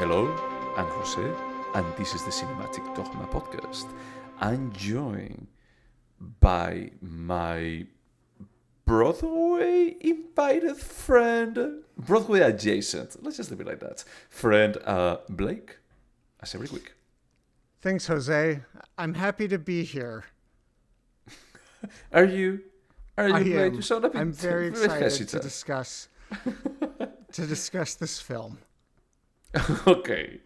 Hello, I'm Jose, and this is the Cinematic Dogma podcast. I'm joined by my Broadway invited friend, Broadway adjacent, let's just leave it like that, friend Blake, as every week. Thanks, Jose. I'm happy to be here. Are you, Blake? Am. You sound a bit I'm very excited hesitant. to discuss this film. Okay.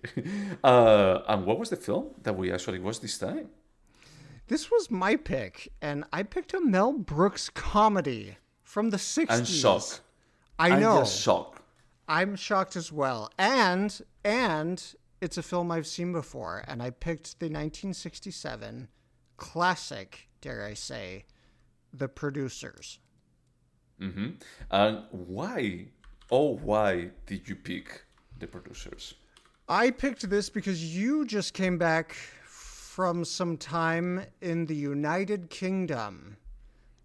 And what was the film that we actually watched this time? This was my pick, and I picked a Mel Brooks comedy from the 60s. I'm shocked. I know. I'm just shocked. I'm shocked as well. And it's a film I've seen before, and I picked the 1967 classic, dare I say, The Producers. Mm-hmm. And why did you pick The Producers? I picked this because you just came back from some time in the United Kingdom,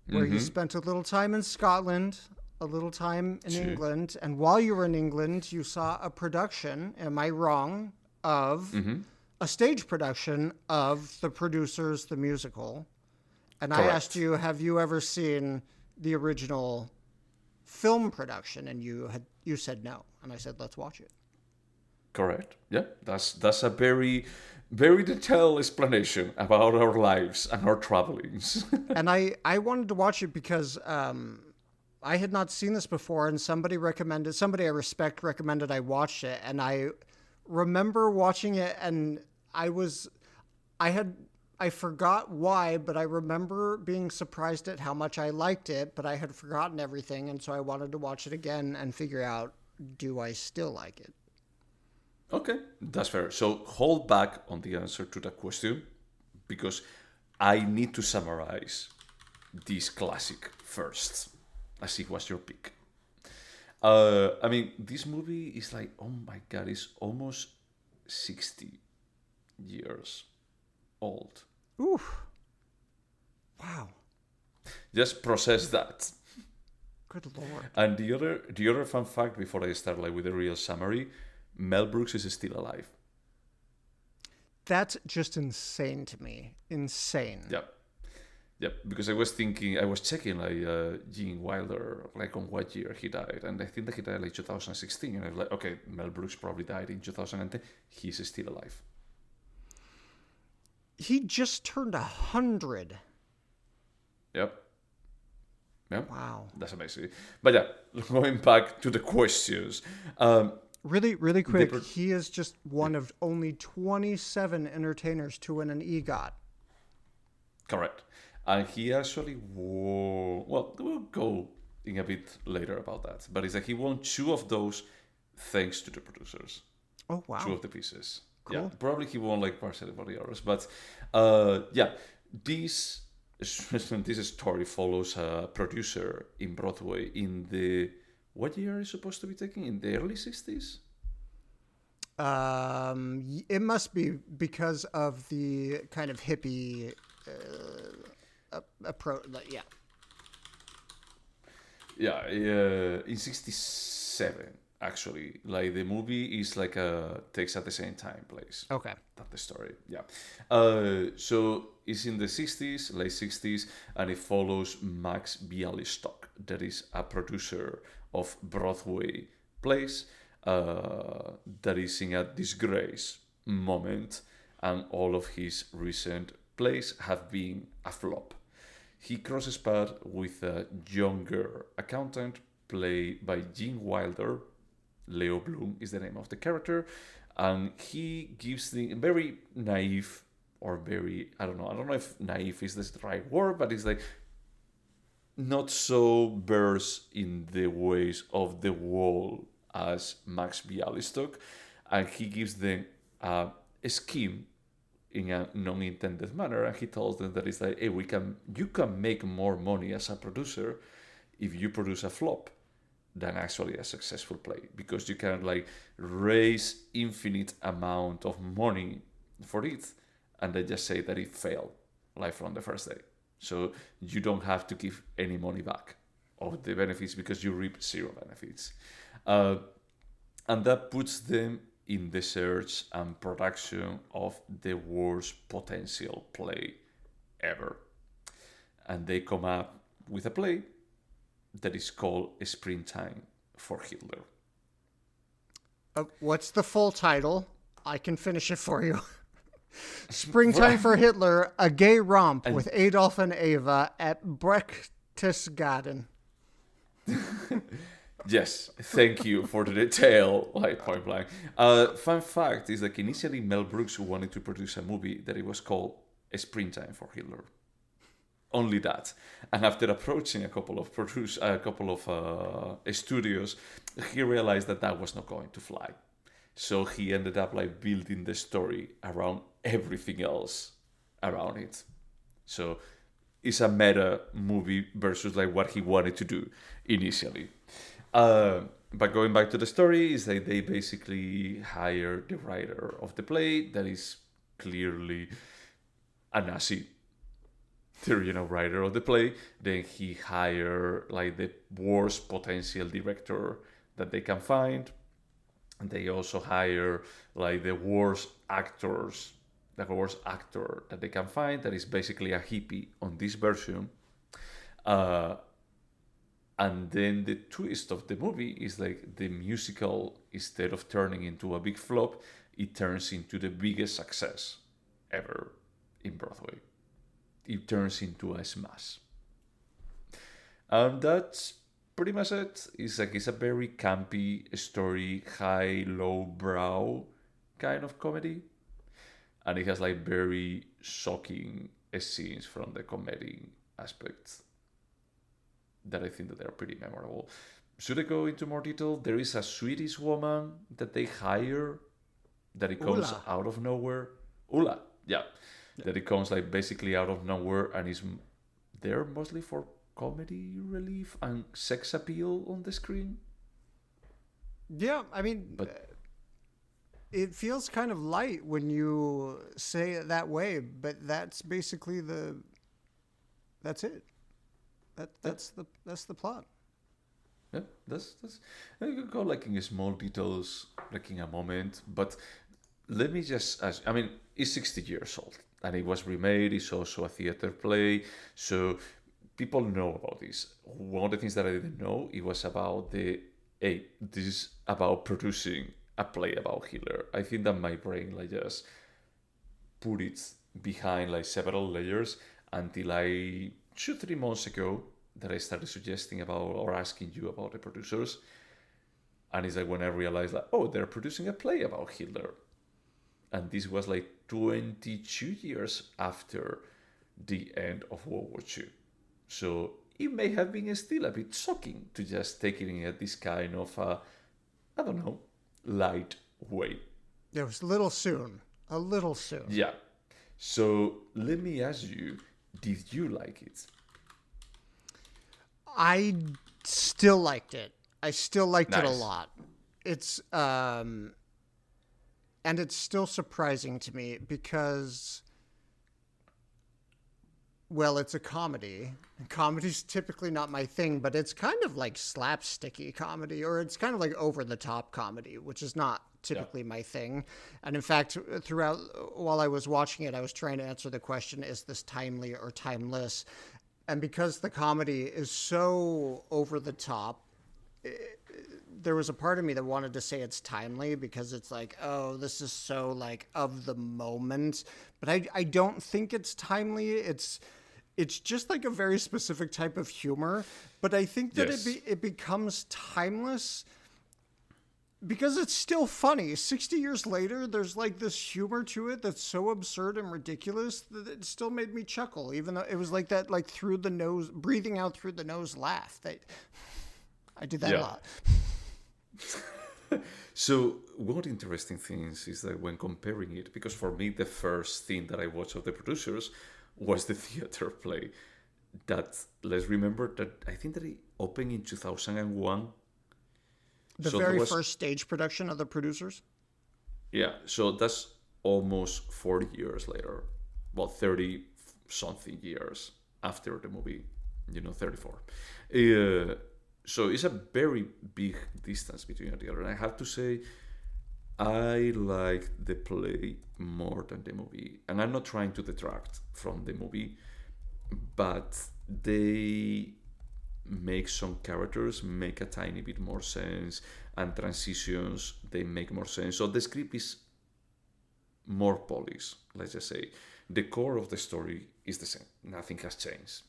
where you spent a little time in Scotland, a little time in England, and while you were in England, you saw a production, am I wrong, of a stage production of The Producers, the musical. And Correct. I asked you, have you ever seen the original film production? And you said no. And I said, let's watch it. Correct. Yeah, that's a very, very detailed explanation about our lives and our travelings. And I wanted to watch it because I had not seen this before, and somebody I respect recommended I watch it, and I remember watching it, and I forgot why, but I remember being surprised at how much I liked it, but I had forgotten everything, and so I wanted to watch it again and figure out, do I still like it? Okay, that's fair. So hold back on the answer to that question, because I need to summarize this classic first. I see what's your pick. I mean, this movie is like, oh my god, it's almost 60 years old. Oof. Wow. Just process that. Good Lord. And the other fun fact before I start with the real summary, Mel Brooks is still alive. That's just insane to me. Insane. Yeah, because I was checking Gene Wilder, on what year he died, and I think that he died 2016, and I was like, okay, Mel Brooks probably died in 2010. He's still alive. He just turned 100. Yep. Wow. That's amazing. But yeah, going back to the questions. Really, really quick, he is just one of only 27 entertainers to win an EGOT. Correct. And he actually won... Well, we'll go in a bit later about that. But it's like he won 2 of those thanks to The Producers. Oh, wow. 2 of the pieces. Cool. Yeah, probably he won partially for the others. But this story follows a producer in Broadway in the... What year is supposed to be taken? In the early 60s? It must be because of the kind of hippie approach. Yeah. Yeah, in 67, actually. The movie is takes at the same time place. Okay. That's the story, yeah. So it's in the 60s, late 60s, and it follows Max Bialystock, that is a producer of Broadway plays that is in a disgrace moment, and all of his recent plays have been a flop. He crosses paths with a younger accountant played by Gene Wilder. Leo Bloom is the name of the character, and he gives the very naive, or very, I don't know if naive is the right word, but it's not so versed in the ways of the world as Max Bialystock, and he gives them a scheme in a non-intended manner, and he tells them that it's hey, you can make more money as a producer if you produce a flop than actually a successful play, because you can raise infinite amount of money for it, and they just say that it failed from the first day. So you don't have to give any money back of the benefits because you reap 0 benefits. And that puts them in the search and production of the worst potential play ever. And they come up with a play that is called Springtime for Hitler. What's the full title? I can finish it for you. Springtime for Hitler, a gay romp with Adolf and Eva at Berchtesgaden. Yes, thank you for the detail, like point blank. Fun fact is that initially Mel Brooks wanted to produce a movie that it was called Springtime for Hitler. Only that. And after approaching a couple of studios, he realized that that was not going to fly. So he ended up like building the story around everything else around it. So it's a meta movie versus like what he wanted to do initially. But going back to the story, is that they basically hire the writer of the play that is clearly a Nazi, the writer of the play. Then he hire like the worst potential director that they can find. And they also hire like the worst actor that they can find, that is basically a hippie on this version. And then the twist of the movie is like the musical, instead of turning into a big flop, it turns into the biggest success ever in Broadway. It turns into a smash. And that's pretty much it. It's a very campy story, high, low brow kind of comedy. And it has like very shocking scenes from the comedy aspect that I think that they're pretty memorable. Should I go into more detail? There is a Swedish woman that they hire, that it comes out of nowhere. Ulla, yeah. That it comes like basically out of nowhere and is there mostly for comedy relief and sex appeal on the screen. Yeah, I mean, it feels kind of light when you say it that way, but that's basically that's it. That's the plot. Yeah, that's. You could go like in small details, like in a moment. But let me just ask. I mean, it's 60 years old, and it was remade. It's also a theater play, so people know about this. One of the things that I didn't know, it was about this is about producing a play about Hitler. I think that my brain like just put it behind like several layers until 2-3 months ago that I started suggesting about or asking you about the producers. And it's like when I realized like, oh, they're producing a play about Hitler. And this was like 22 years after the end of World War II. So it may have been still a bit shocking to just take it in at this kind of, I don't know, light way. It was a little soon. Yeah. So let me ask you, did you like it? I still liked it. I still liked it a Nice. lot. It's and it's still surprising to me because, well, it's a comedy. Comedy's typically not my thing, but it's kind of like slapsticky comedy, or it's kind of like over the top comedy, which is not typically my thing. And in fact, throughout while I was watching it, I was trying to answer the question, is this timely or timeless? And because the comedy is so over the top, there was a part of me that wanted to say it's timely because it's like, oh, this is so like of the moment. But I don't think it's timely. It's just like a very specific type of humor. But I think that it becomes timeless because it's still funny. 60 years later, there's like this humor to it that's so absurd and ridiculous that it still made me chuckle, even though it was like that, like through the nose, breathing out through the nose laugh. I did that a lot. So one interesting thing is that when comparing it, because for me the first thing that I watched of the producers was the theater play. That, let's remember that I think that it opened in 2001. The very first stage production of the producers? Yeah, so that's almost 40 years later. Well, 30 something years after the movie, 34. So it's a very big distance between the other. And I have to say, I like the play more than the movie, and I'm not trying to detract from the movie, but they make some characters make a tiny bit more sense, and transitions they make more sense. So the script is more polished, let's just say. The core of the story is the same. Nothing has changed,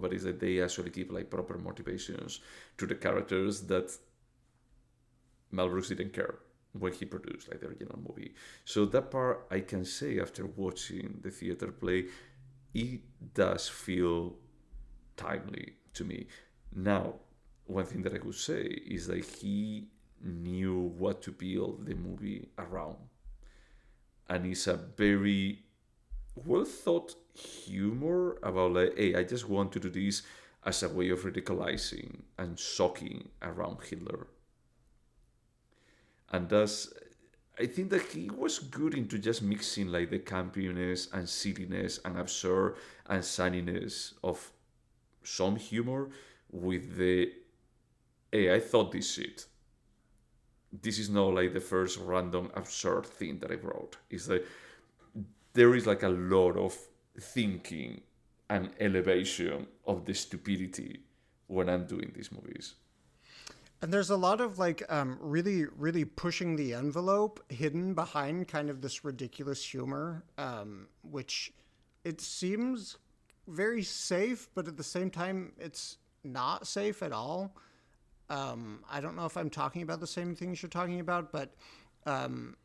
but it's that they actually give like proper motivations to the characters that Mel Brooks didn't care when he produced like the original movie. So that part I can say after watching the theater play, it does feel timely to me. Now, one thing that I could say is that he knew what to build the movie around. And it's a very well thought humor about like, hey, I just want to do this as a way of ridiculizing and shocking around Hitler. And thus I think that he was good into just mixing like the campiness and silliness and absurd and sunniness of some humor with the hey, I thought this shit. This is not like the first random absurd thing that I wrote. It's like there is like a lot of thinking and elevation of the stupidity when I'm doing these movies. And there's a lot of like really, really pushing the envelope hidden behind kind of this ridiculous humor, which it seems very safe, but at the same time, it's not safe at all. I don't know if I'm talking about the same things you're talking about, but um,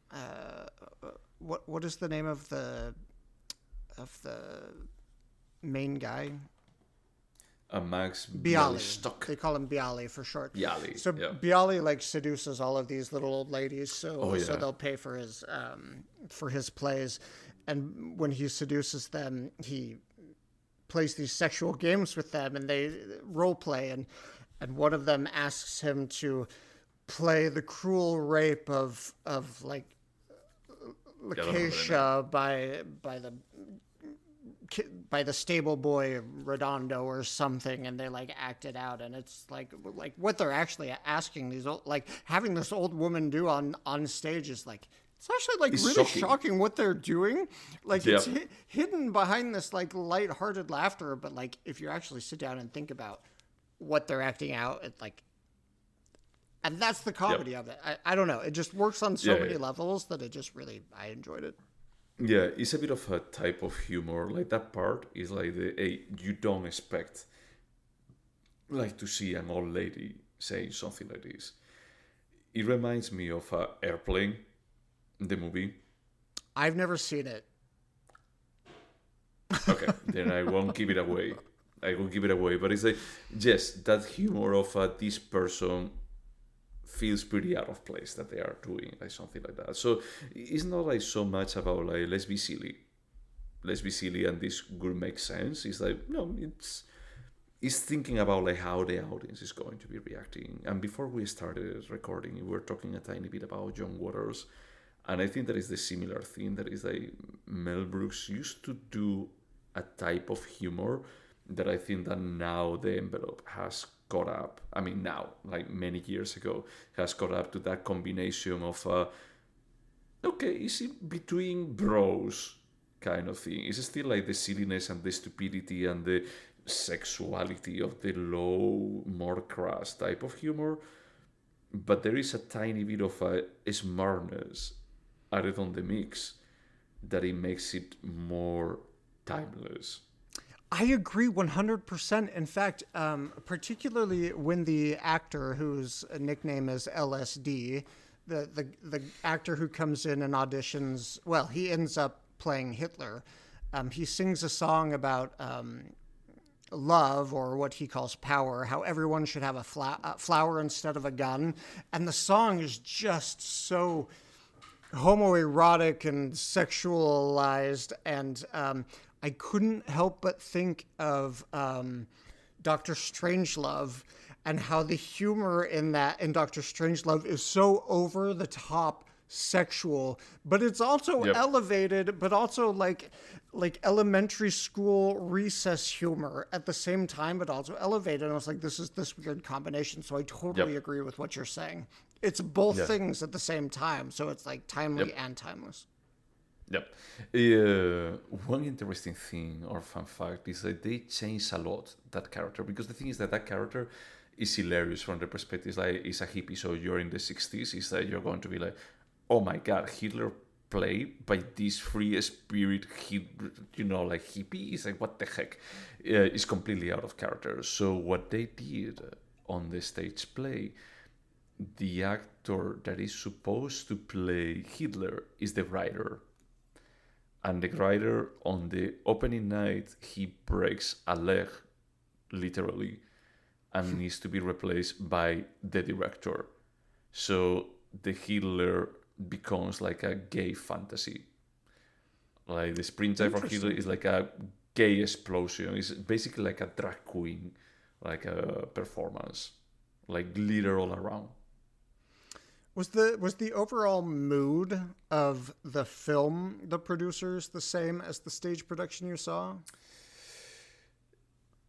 what is the name of the main guy? Max Bialy. Bialystock. They call him Bialy for short. Bialy. So Yeah. Bialy like seduces all of these little old ladies, Oh so yeah. they'll pay for his plays, and when he seduces them, he plays these sexual games with them, and they role play, and one of them asks him to play the cruel rape of like Yeah, I don't remember the name. Lacacia by the stable boy Redondo or something, and they like act it out, and it's like what they're actually asking these old, like having this old woman do on stage is like it's actually like It's really shocking. shocking what they're doing. Like Yeah. it's hidden behind this like light-hearted laughter, but like if you actually sit down and think about what they're acting out, it like, and that's the comedy of it. I don't know. It just works on so Yeah, many yeah. levels that it just really I enjoyed it. Yeah, it's a bit of a type of humor. Like that part is like the hey, you don't expect like to see an old lady saying something like this. It reminds me of Airplane, the movie. I've never seen it. Okay, then I won't give it away. I will give it away, but it's like yes, that humor of this person feels pretty out of place that they are doing like something like that. So it's not like so much about like let's be silly, and this will make sense. It's like no, it's thinking about like how the audience is going to be reacting. And before we started recording, we were talking a tiny bit about John Waters, and I think that is the similar thing that is like Mel Brooks used to do a type of humor that I think that now the envelope has caught up. I mean, now, like many years ago, has caught up to that combination of, okay, is it between bros kind of thing? Is it still like the silliness and the stupidity and the sexuality of the low, more crass type of humor? But there is a tiny bit of a smartness added on the mix that it makes it more timeless. I agree 100%. In fact, particularly when the actor whose nickname is LSD, the actor who comes in and auditions, well, he ends up playing Hitler. He sings a song about love, or what he calls power, how everyone should have a flower instead of a gun. And the song is just so homoerotic and sexualized, and I couldn't help but think of Dr. Strangelove, and how the humor in Dr. Strangelove is so over the top sexual, but it's also Yep. elevated, but also like elementary school recess humor at the same time, but also elevated. And I was like, this is this weird combination. So I totally Yep. agree with what you're saying. It's both Yeah. things at the same time. So it's like timely Yep. and timeless. Yep. One interesting thing or fun fact is that they change a lot that character, because the thing is that that character is hilarious from the perspective like it's a hippie, so you're in the 60s. Is that you're going to be like, oh my god, Hitler played by this free spirit, like hippie. It's like what the heck? It's completely out of character. So what they did on the stage play, the actor that is supposed to play Hitler is the writer, and the writer on the opening night he breaks a leg, literally, and needs to be replaced by the director. So the Hitler becomes like a gay fantasy. Like the springtime for Hitler Interesting. is like a gay explosion. It's basically like a drag queen, like a performance, like glitter all around. Was the overall mood of the film, the producers, the same as the stage production you saw?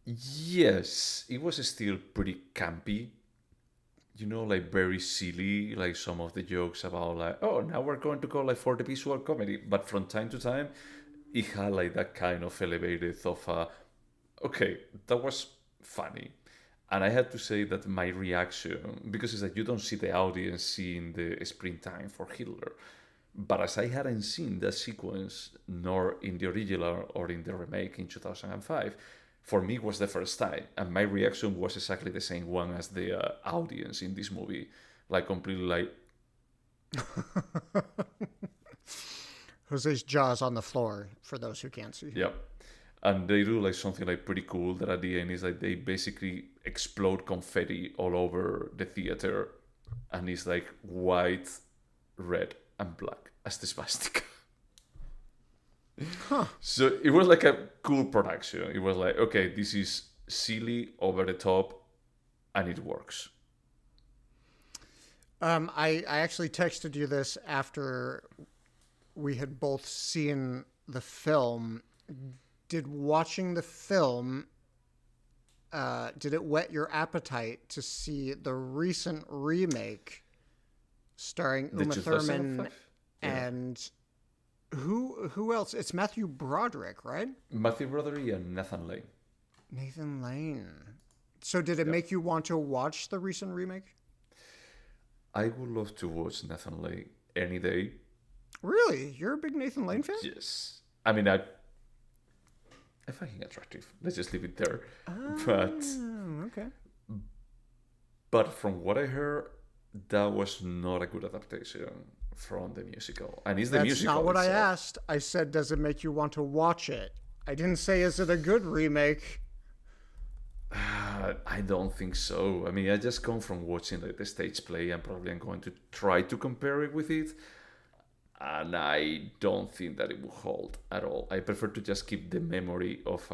Yes, it was still pretty campy, like very silly, like some of the jokes about like, oh, now we're going to go like for the visual comedy. But from time to time, it had like that kind of elevated of, okay, that was funny. And I had to say that my reaction, because it's like you don't see the audience seeing the springtime for Hitler. But as I hadn't seen that sequence, nor in the original or in the remake in 2005, for me it was the first time, and my reaction was exactly the same one as the audience in this movie, like completely like, Jose's jaw's on the floor for those who can't see. yeah. And they do like something like pretty cool that at the end is like they basically explode confetti all over the theater, and it's like white, red, and black as the swastika. Huh. So it was like a cool production. It was like, okay, this is silly, over the top, and it works. I actually texted you this after we had both seen the film. Did watching the film, did it whet your appetite to see the recent remake starring The Uma Thurman 2005? Yeah. and who else? It's Matthew Broderick, right? Matthew Broderick and Nathan Lane. Nathan Lane. So did it Yep. make you want to watch the recent remake? I would love to watch Nathan Lane any day. Really? You're a big Nathan Lane fan? Yes. I mean, I find him attractive. Let's just leave it there. But Okay. but from what I heard, that was not a good adaptation from the musical. And it's the That's musical not what I itself. asked. I said, does it make you want to watch it? I didn't say, is it a good remake? I don't think so. I mean, I just come from watching the stage play, and probably I'm going to try to compare it with it. And I don't think that it will hold at all. I prefer to just keep the memory of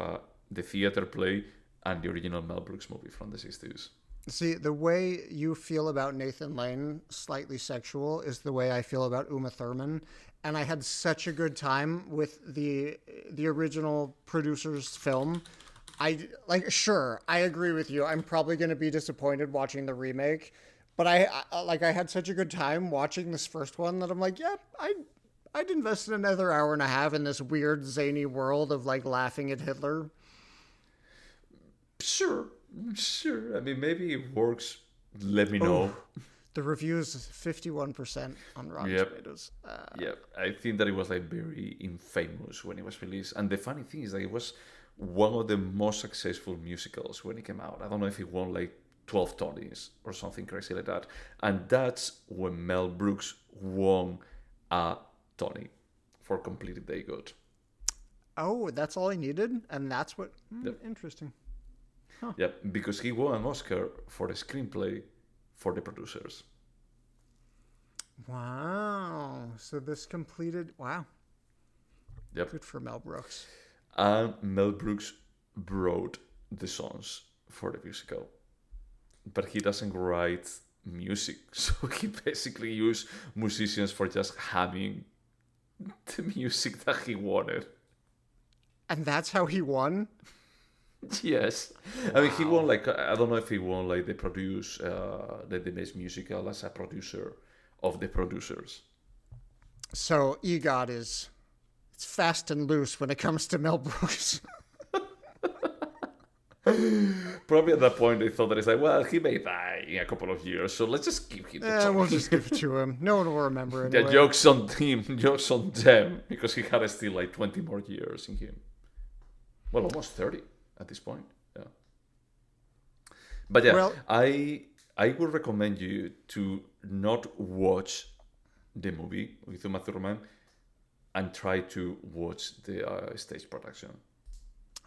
the theater play and the original Mel Brooks movie from the 60s. See, the way you feel about Nathan Lane, slightly sexual, is the way I feel about Uma Thurman. And I had such a good time with the original producer's film. Sure, I agree with you. I'm probably going to be disappointed watching the remake, but I had such a good time watching this first one that I'm like, yeah, I'd invest another hour and a half in this weird zany world of like laughing at Hitler. Sure. I mean, maybe it works. Let me know. The reviews 51% on Rotten Yep. Tomatoes. Yeah, I think that it was like very infamous when it was released. And the funny thing is that it was one of the most successful musicals when it came out. I don't know if it won like 12 Tonys or something crazy like that. And that's when Mel Brooks won a Tony for Completely Day Good. Oh, that's all I needed, and that's what. Yep. Interesting. Yeah, because he won an Oscar for the screenplay for the producers. Wow. So this completed. Wow. Yep. Good for Mel Brooks. And Mel Brooks wrote the songs for the musical. But he doesn't write music. So he basically used musicians for just having the music that he wanted. And that's how he won? Yes, I mean he won like I don't know if he won like the best musical as a producer of the producers. So EGOT it's fast and loose when it comes to Mel Brooks. Probably at that point they thought that it's like, well, he may die in a couple of years, so let's just give him the job. We'll just give it to him. No one will remember Yeah, anyway. jokes on him, jokes on them, because he had still like 20 more years in him. Well, almost 30 at this point. Yeah. But yeah, Well- I would recommend you to not watch the movie with Uma Thurman and try to watch the stage production.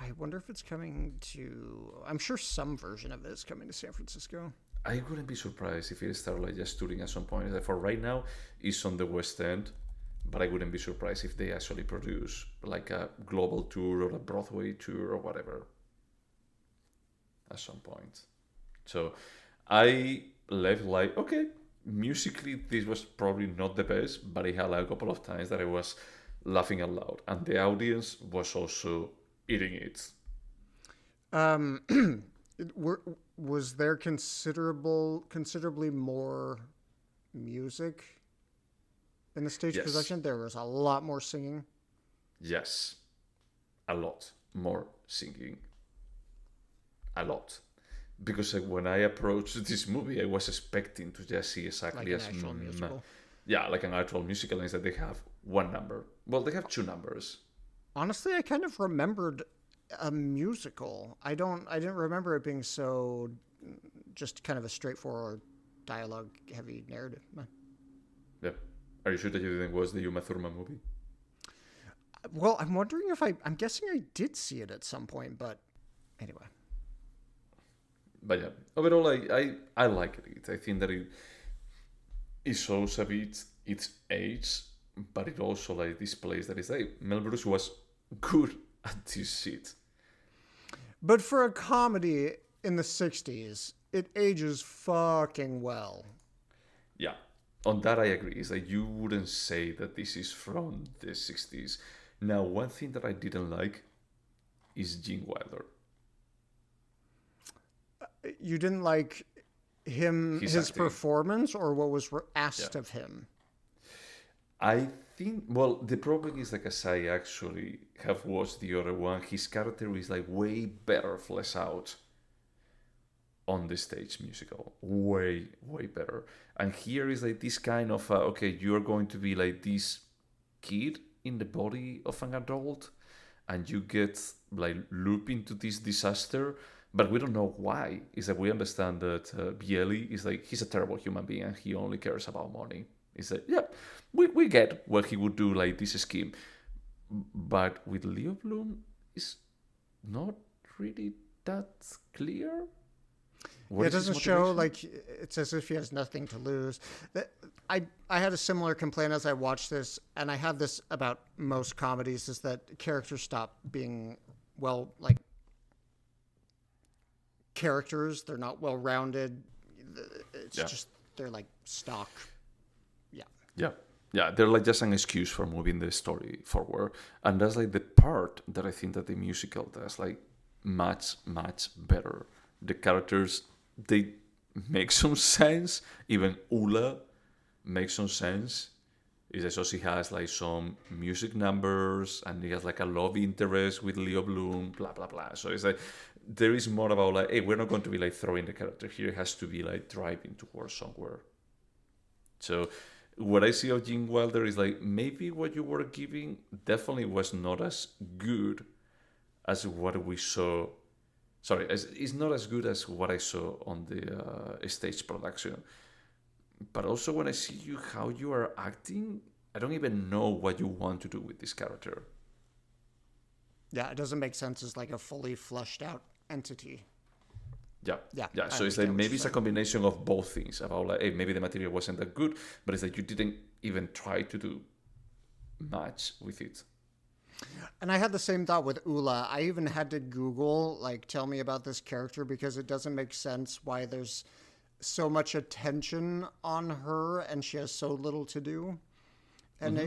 I wonder if it's coming to... I'm sure some version of it is coming to San Francisco. I wouldn't be surprised if it started like just touring at some point. Like for right now, it's on the West End, but I wouldn't be surprised if they actually produce like a global tour or a Broadway tour or whatever at some point. So I left like, okay, musically this was probably not the best, but it had like a couple of times that I was laughing out loud, and the audience was also eating it. Was there considerably more music in the stage Yes. production? There was a lot more singing. Yes, a lot more singing. A lot. Because when I approached this movie, I was expecting to just see exactly Like an as actual musical. Yeah, like an actual musical, is that they have one number. Well, they have two numbers. Honestly, I kind of remembered a musical. I didn't remember it being so just kind of a straightforward dialogue heavy narrative. Yeah. Are you sure that you didn't watch the Uma Thurman movie? Well, I'm wondering if I'm guessing I did see it at some point, but anyway. But yeah, overall, I like it. I think that it shows a bit its age, but it also like displays that it's like Mel Brooks was good at this shit. But for a comedy in the 60s, it ages fucking well. Yeah, on that I agree. It's like you wouldn't say that this is from the 60s. Now, one thing that I didn't like is Gene Wilder. You didn't like his acting. performance or what was asked of him? I think, well, the problem is like as I actually have watched the other one, his character is like way better fleshed out on the stage musical. Way, way better. And here is like this kind of, okay, you're going to be like this kid in the body of an adult, and you get like loop into this disaster, but we don't know why. It's like we understand that Bieli is like, he's a terrible human being and he only cares about money. It's like, yeah, we get what he would do, like this scheme. But with Leo Bloom, it's not really that clear. It doesn't show, like, it's as if he has nothing to lose. I had a similar complaint as I watched this, and I have this about most comedies, is that characters stop being, well, like, characters. They're not well-rounded. It's just, they're like stock. Yeah, they're like just an excuse for moving the story forward. And that's like the part that I think that the musical does like much better. The characters, they make some sense. Even Ula makes some sense. It's like, so she has like some music numbers and he has like a love interest with Leo Bloom, blah blah blah. So it's like there is more about like, hey, we're not going to be like throwing the character here. It has to be like driving towards somewhere. So what I see of Gene Wilder is like maybe what you were giving definitely was not as good as what we saw. Sorry, it's not as good as what I saw on the stage production. But also when I see you how you are acting, I don't even know what you want to do with this character. Yeah, it doesn't make sense as like a fully fleshed out entity. Yeah. So it's like maybe it's a combination of both things. About like, hey, maybe the material wasn't that good, but it's like you didn't even try to do much with it. And I had the same thought with Ula. I even had to Google, like, tell me about this character because it doesn't make sense why there's so much attention on her and she has so little to do. And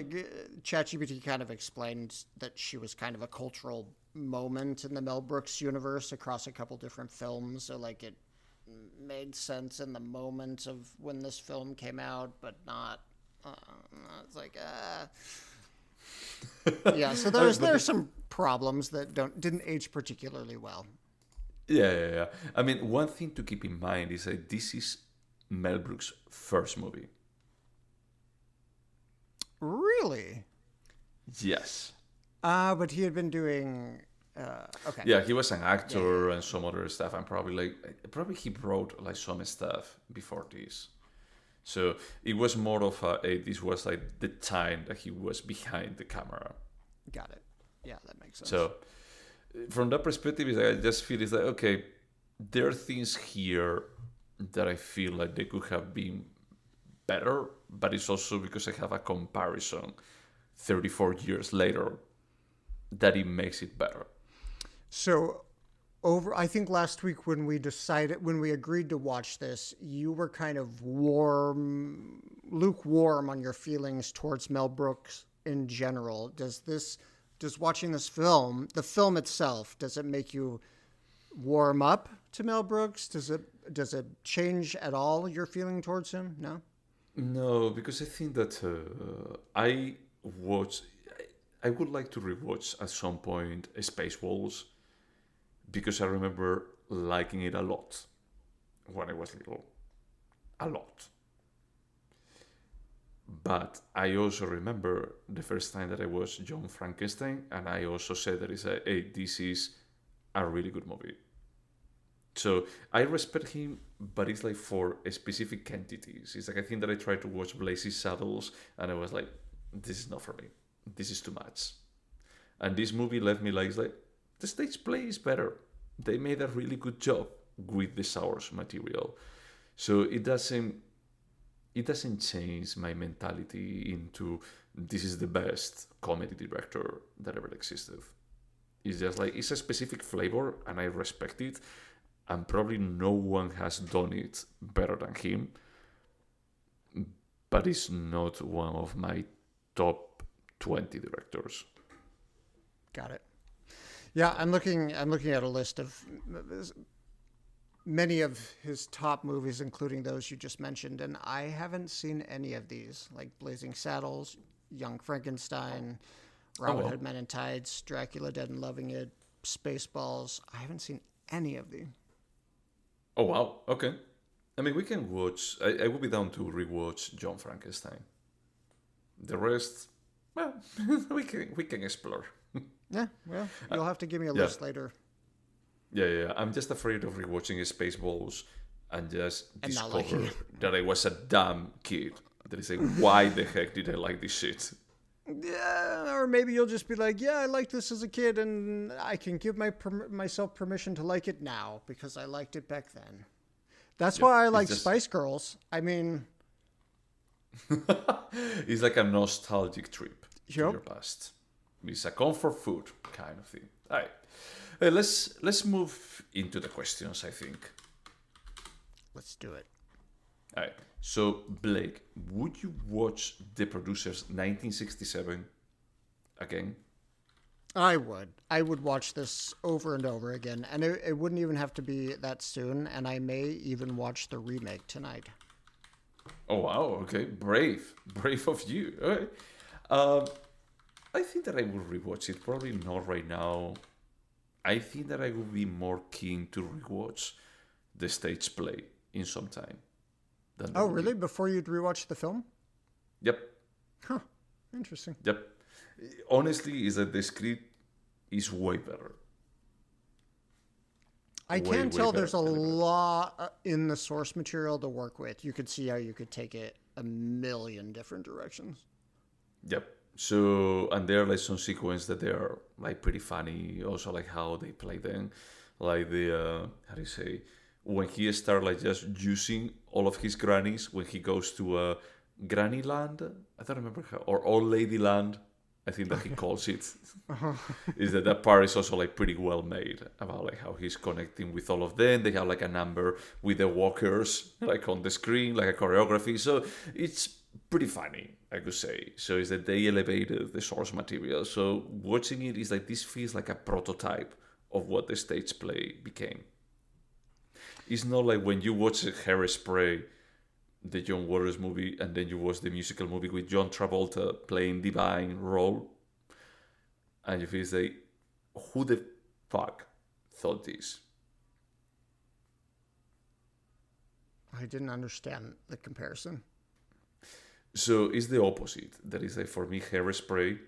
ChatGPT kind of explained that she was kind of a cultural moment in the Mel Brooks universe across a couple different films. So, like, it made sense in the moment of when this film came out, but not. It's like, yeah. So there's some problems that didn't age particularly well. Yeah. I mean, one thing to keep in mind is that this is Mel Brooks' first movie. Really? Yes. But he had been doing. Okay. Yeah, he was an actor and some other stuff, and probably he wrote like some stuff before this. So it was more of this was like the time that he was behind the camera. Got it. Yeah, that makes sense. So from that perspective, is I just feel it's like, okay, there are things here that I feel like they could have been better, but it's also because I have a comparison 34 years later that it makes it better. So I think last week when we agreed to watch this, you were kind of lukewarm on your feelings towards Mel Brooks in general. Does watching this film, the film itself, does it make you warm up to Mel Brooks? Does it change at all your feeling towards him? No? No, because I think that I would like to rewatch at some point Spaceballs, because I remember liking it a lot when I was little. A lot. But I also remember the first time that I watched John Frankenstein, and I also said that this is a really good movie. So I respect him, but it's like for specific entities. It's like I think that I tried to watch Blazing Saddles, and I was like, this is not for me. This is too much. And this movie left me like, it's like, the stage play is better. They made a really good job with the source material. So it doesn't change my mentality into this is the best comedy director that ever existed. It's just like, it's a specific flavor, and I respect it. And probably no one has done it better than him. But it's not one of my top 20 directors. Got it. Yeah, I'm looking at a list of many of his top movies, including those you just mentioned, and I haven't seen any of these, like Blazing Saddles, Young Frankenstein, Robin Hood Men in Tights, Dracula Dead and Loving It, Spaceballs. I haven't seen any of these. Oh, wow. Okay. I mean, we can watch. I would be down to rewatch John Frankenstein. The rest, well, we can explore. Yeah, well, you'll have to give me a list later. Yeah. I'm just afraid of rewatching Spaceballs and just discover that I was a dumb kid. That is like, why the heck did I like this shit? Yeah, or maybe you'll just be like, yeah, I liked this as a kid, and I can give myself permission to like it now because I liked it back then. That's why I like Spice Girls. I mean, it's like a nostalgic trip to your past. It's a comfort food kind of thing. All right, let's move into the questions, I think. Let's do it. All right. So, Blake, would you watch The Producers 1967 again? I would. I would watch this over and over again, and it wouldn't even have to be that soon, and I may even watch the remake tonight. Oh, wow. Okay. Brave of you. All right. I think that I will rewatch it. Probably not right now. I think that I would be more keen to rewatch the stage play in some time. Oh, really? Before you'd rewatch the film? Yep. Huh. Interesting. Yep. Honestly, is that the script is way better. I can tell there's a lot in the source material to work with. You could see how you could take it a million different directions. Yep. So, and there are like some sequences that they are like pretty funny. Also, like how they play them, like the how do you say, when he starts like just using all of his grannies when he goes to Granny Land. I don't remember how, or Old Lady Land. I think that he calls it. Is that part is also like pretty well made about like how he's connecting with all of them. They have like a number with the walkers like on the screen, like a choreography. So it's pretty funny, I could say. So is that they elevated the source material. So watching it is like this feels like a prototype of what the stage play became. It's not like when you watch Hairspray, the John Waters movie, and then you watch the musical movie with John Travolta playing divine role, and you feel like, who the fuck thought this? I didn't understand the comparison. So it's the opposite. That is like, for me, Hairspray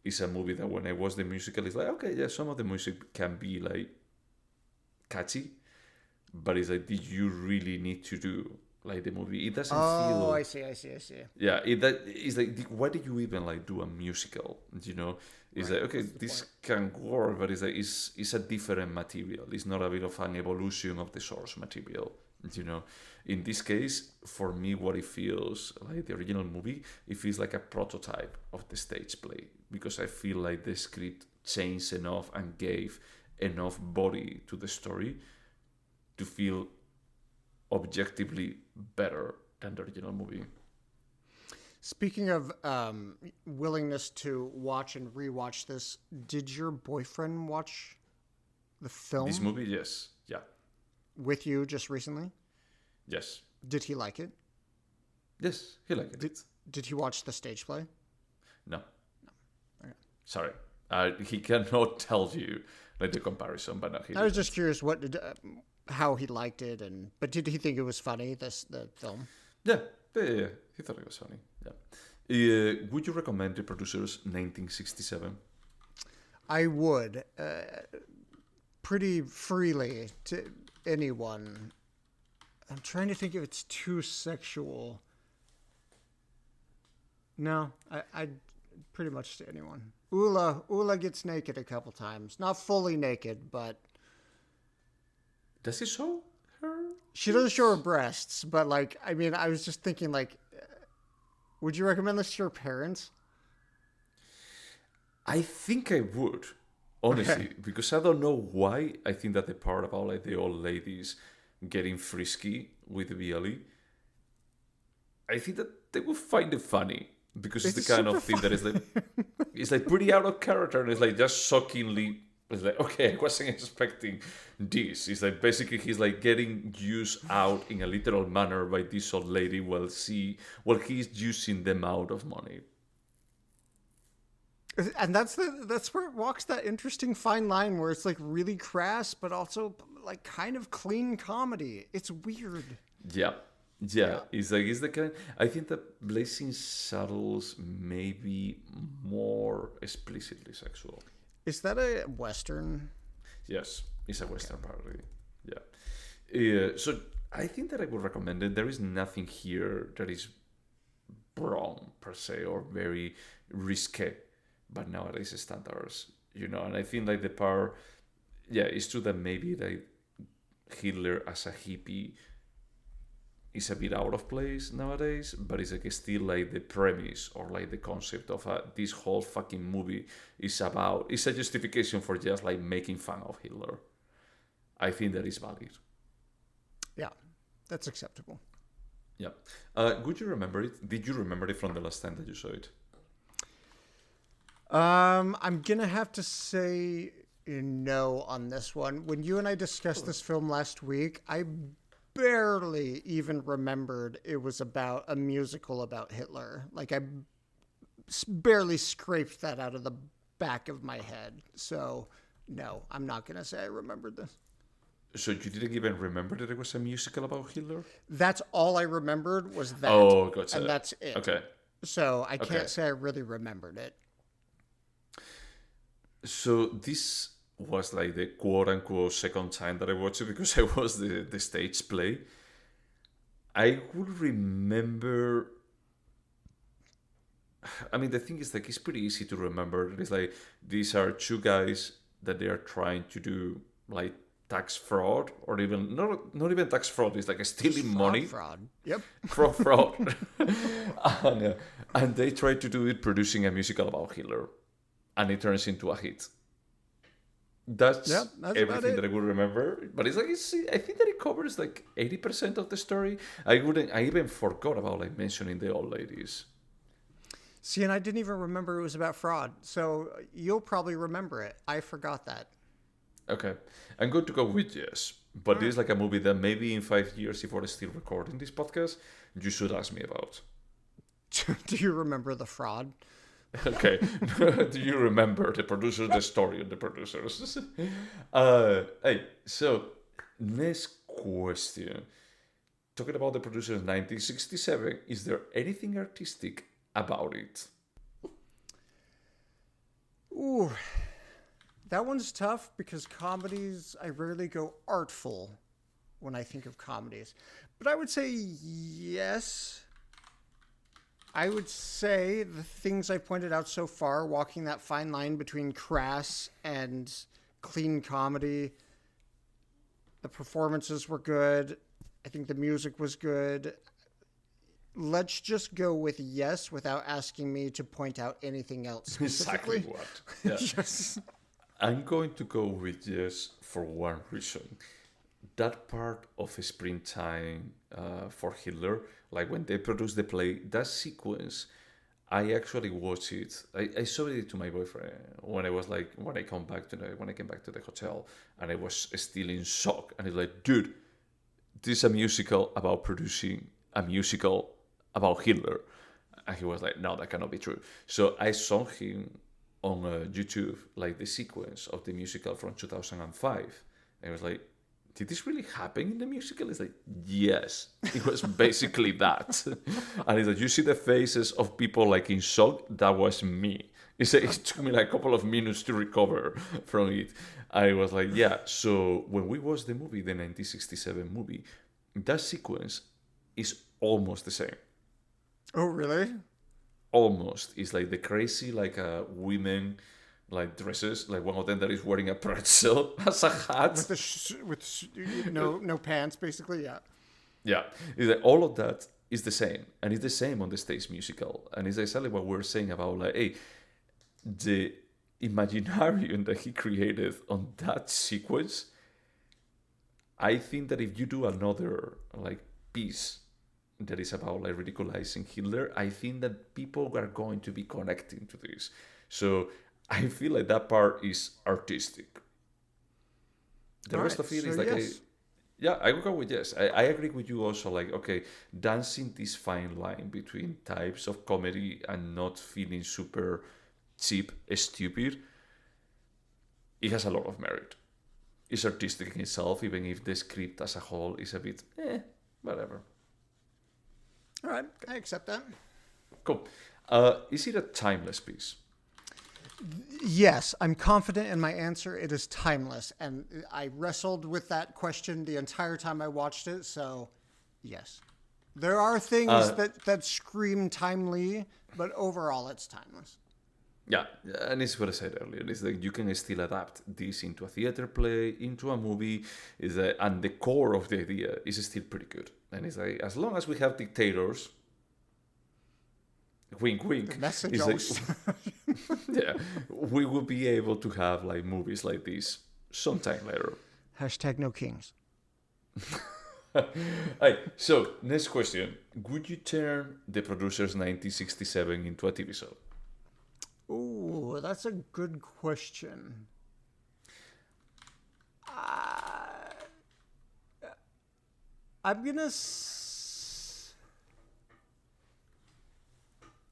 is a movie that when I watch the musical, it's like, okay, yeah, some of the music can be like catchy, but it's like, did you really need to do like the movie? It doesn't feel. Oh, I see. Yeah, it's like, why did you even like do a musical? You know, it's Right, like, okay, that's the this point. can work, but it's like it's a different material. It's not a bit of an evolution of the source material. You know, in this case, for me, what it feels like the original movie, it feels like a prototype of the stage play, because I feel like the script changed enough and gave enough body to the story to feel objectively better than the original movie. Speaking of willingness to watch and rewatch this, did your boyfriend watch the film This movie, yes, yeah, with you just recently? yes, Did he like it? yes, he liked it. Did he watch the stage play? No, Okay. sorry, he cannot tell you like the comparison, but no, he I was didn't. just curious what did how he liked it, but did he think it was funny? The film. Yeah, yeah, he thought it was funny. Yeah. Would you recommend The Producers 1967? I would pretty freely to anyone. I'm trying to think if it's too sexual. No, I pretty much to anyone. Ula gets naked a couple times, not fully naked, but Does he show her? she doesn't show her breasts. But like, I mean, I was just thinking, like, would you recommend this to your parents? I think I would, honestly, Okay. because I don't know why. I think that the part about like the old ladies getting frisky with the BLE, I think that they will find it funny, because it's It's the kind super of thing that is like, fun. it's like pretty out of character, and it's like just shockingly. It's like, okay, I wasn't expecting this. It's like basically he's like getting used out in a literal manner by this old lady while he's using them out of money. And that's where it walks that interesting fine line where it's like really crass, but also like kind of clean comedy. It's weird. Yeah. Yeah, it's like it's the kind. I think that Blazing Saddles may be more explicitly sexual. Is that a Western? Yes, it's a Western parody. Yeah. So I think that I would recommend it. There is nothing here that is wrong per se or very risque, but nowadays standards, And I think like the part, yeah, it's true that maybe like Hitler as a hippie is a bit out of place nowadays, but it's like still like the premise or like the concept of this whole fucking movie is a justification for just like making fun of Hitler. I think that is valid. Yeah, that's acceptable. Yeah. Would you remember it? Did you remember it from the last time that you saw it? I'm gonna have to say no on this one. When you and I discussed this film last week, I barely even remembered it was about a musical about Hitler. Like I barely scraped that out of the back of my head. So no, I'm not gonna say I remembered this. So you didn't even remember that it was a musical about Hitler? That's all I remembered was that. Oh, gotcha. And that's it. Okay. So I Okay. can't say I really remembered it. So this was like the quote unquote second time that I watched it, because I was the stage play. I would remember. I mean, the thing is, like, it's pretty easy to remember. It's like these are two guys that they are trying to do like tax fraud, or even not even tax fraud. It's like stealing money. Fraud. Yep. Fraud. and they try to do it producing a musical about Hitler, and it turns into a hit. That's everything that I would remember. But I think that it covers like 80% of the story. I even forgot about like mentioning the old ladies. See, and I didn't even remember it was about fraud. So you'll probably remember it. I forgot that. Okay. I'm going to go with yes. But this is like a movie that maybe in 5 years, if we're still recording this podcast, you should ask me about. Do you remember the fraud? Okay. Do you remember the producers, the story of the producers? Hey, so next question. Talking about the producers 1967, is there anything artistic about it? Ooh, that one's tough because comedies, I rarely go artful when I think of comedies. But I would say yes. I would say the things I pointed out so far, walking that fine line between crass and clean comedy, the performances were good. I think the music was good. Let's just go with yes without asking me to point out anything else specifically. Exactly what. Yeah. Yes. I'm going to go with yes for one reason. That part of Springtime for Hitler, like when they produced the play, that sequence, I actually watched it. I showed it to my boyfriend when I came back to the hotel, and I was still in shock. And he's like, "Dude, this is a musical about producing a musical about Hitler." And he was like, "No, that cannot be true." So I saw him on YouTube, like the sequence of the musical from 2005. And I was like, did this really happen in the musical? It's like, yes, it was basically that. And it's like, you see the faces of people like in shock. That was me. It's like, it took me like a couple of minutes to recover from it. I was like, yeah. So when we watched the movie, the 1967 movie, that sequence is almost the same. Oh, really? Almost. It's like the crazy women like dresses, like one of them that is wearing a pretzel as a hat with no pants, basically. Yeah, it's like all of that is the same, and it's the same on the stage musical, and it's exactly what we're saying about like, hey, the imaginarium that he created on that sequence. I think that if you do another like piece that is about like ridiculizing Hitler, I think that people are going to be connecting to this. So I feel like that part is artistic. The rest of it is like, yes. I will go with yes. I agree with you also. Like, okay, dancing this fine line between types of comedy and not feeling super cheap, stupid. It has a lot of merit. It's artistic in itself, even if the script as a whole is a bit, whatever. All right, I accept that. Cool. Is it a timeless piece? Yes, I'm confident in my answer. It is timeless. And I wrestled with that question the entire time I watched it. So, yes. There are things that scream timely, but overall it's timeless. Yeah, and it's what I said earlier. It's like you can still adapt this into a theater play, into a movie, and the core of the idea is still pretty good. And it's like, as long as we have dictators, wink, wink. The message yeah, we will be able to have like movies like this sometime later. Hashtag no kings. Hey, so next question: would you turn the producers 1967 into a TV show? Ooh, that's a good question. I'm gonna.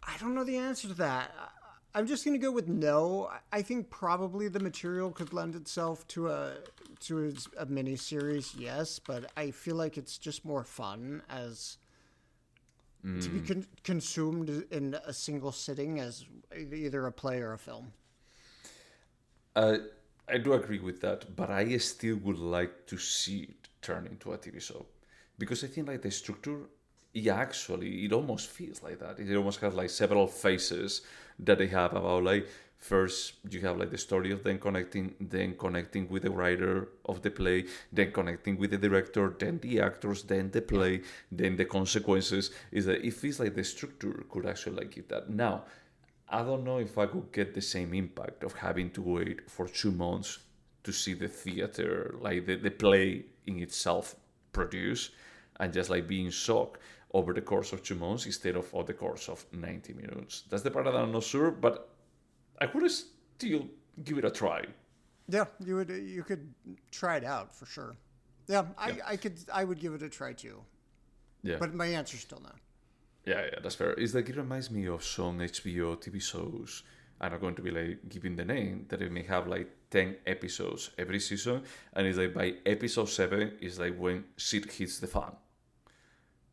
I don't know the answer to that. I'm just gonna go with no. I think probably the material could lend itself to a mini series, yes, but I feel like it's just more fun as to be consumed in a single sitting as either a play or a film. I do agree with that, but I still would like to see it turn into a TV show because I think like the structure. Yeah, actually, it almost feels like that. It almost has like several phases that they have about like First, you have like the story of them connecting, then connecting with the writer of the play, then connecting with the director, then the actors, then the play, then the consequences. Is that it feels like the structure could actually like give that. Now, I don't know if I could get the same impact of having to wait for 2 months to see the theater, like the play in itself produce, and just like being shocked over the course of 2 months instead of over the course of 90 minutes. That's the part that I'm not sure, but I would still give it a try. Yeah, you could try it out for sure. Yeah, I would give it a try too. Yeah. But my answer's still no. Yeah, that's fair. It's like it reminds me of some HBO TV shows. I'm not going to be like giving the name that it may have like 10 episodes every season, and it's like by episode 7 is like when shit hits the fan.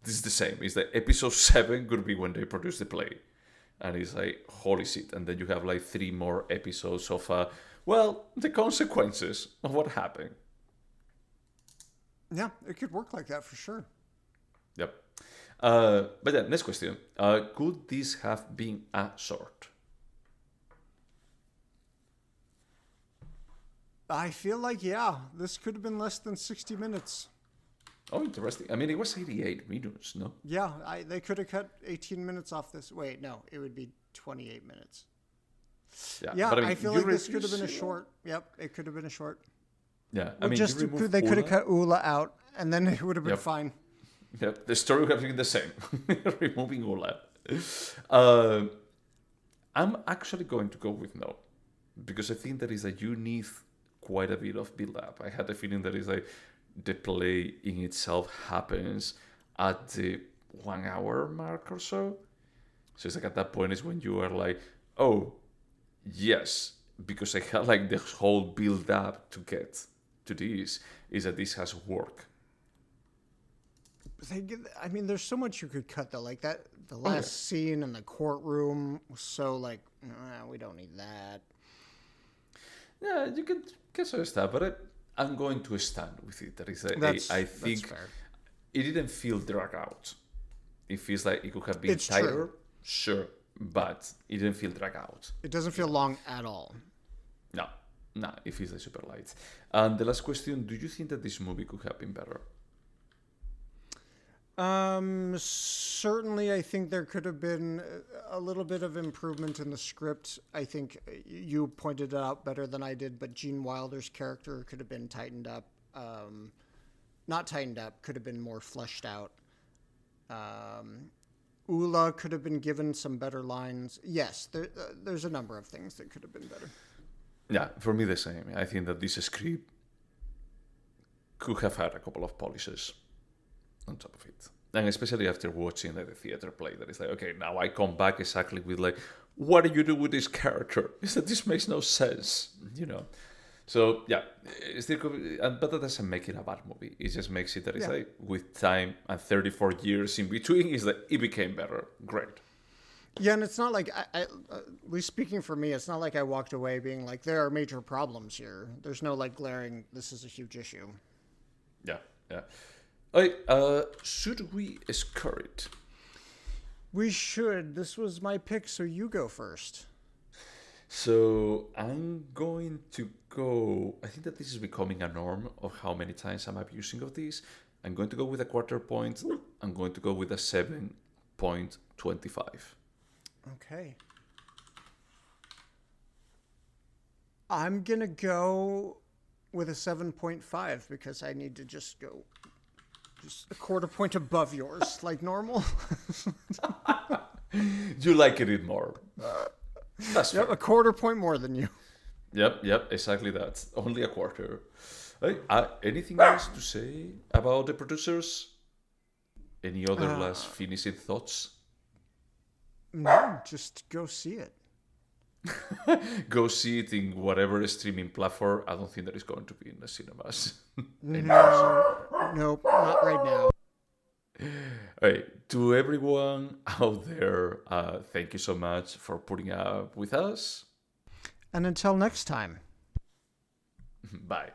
This is the same. It's like episode 7 could be when they produce the play, and it's like holy shit. And then you have like 3 more episodes of the consequences of what happened. Yeah, it could work like that for sure. Yep. But yeah, next question. Could this have been a short? I feel like, yeah, this could have been less than 60 minutes. Oh, interesting. I mean, it was 88 minutes, no? Yeah, they could have cut 18 minutes off this. Wait, no, it would be 28 minutes. Yeah, but I feel like this could have been a short. Yep, it could have been a short. Yeah, I mean, they could have cut Ula out, and then it would have been fine. Yep, the story would have been the same. Removing Ula. I'm actually going to go with no, because I think that is that you need quite a bit of build-up. I had the feeling that is like the play in itself happens at the 1 hour mark or so. So it's like at that point is when you are like, oh, yes, because I had like the whole build-up to get to this, is that this has work. I mean, there's so much you could cut though. Like that, the last scene in the courtroom was so like, we don't need that. Yeah, you can get some stuff, but I'm going to stand with it. That is, I think it didn't feel dragged out. It feels like it could have been tighter, sure, but it didn't feel dragged out. It doesn't feel long at all. No, it feels like super light. And the last question: do you think that this movie could have been better? Certainly, I think there could have been a little bit of improvement in the script. I think you pointed it out better than I did, but Gene Wilder's character could have been tightened up. Not tightened up, could have been more fleshed out. Ula could have been given some better lines. Yes, there's a number of things that could have been better. Yeah, for me the same. I think that this script could have had a couple of polishes on top of it. And especially after watching the theater play, that is like, okay, now I come back exactly with like, what do you do with this character? Is that this makes no sense, you know? So yeah, but that doesn't make it a bad movie. It just makes it that it's like with time and 34 years in between, is that it became better. Great. Yeah, and it's not like, at least speaking for me, it's not like I walked away being like, there are major problems here. There's no like glaring, this is a huge issue. Yeah. Okay, should we score it? We should. This was my pick, so you go first. So I'm going to go. I think that this is becoming a norm of how many times I'm abusing of this. I'm going to go with a quarter point. I'm going to go with a 7.25. Okay. I'm going to go with a 7.5 because I need to just go just a quarter point above yours, like normal. You like it more. That's fair. A quarter point more than you. Yep, exactly that. Only a quarter. Hey, anything else to say about the producers? Any other last finishing thoughts? No, just go see it. Go see it in whatever streaming platform. I don't think that is going to be in the cinemas. Nope, not right now. Hey, to everyone out there, thank you so much for putting up with us. And until next time. Bye.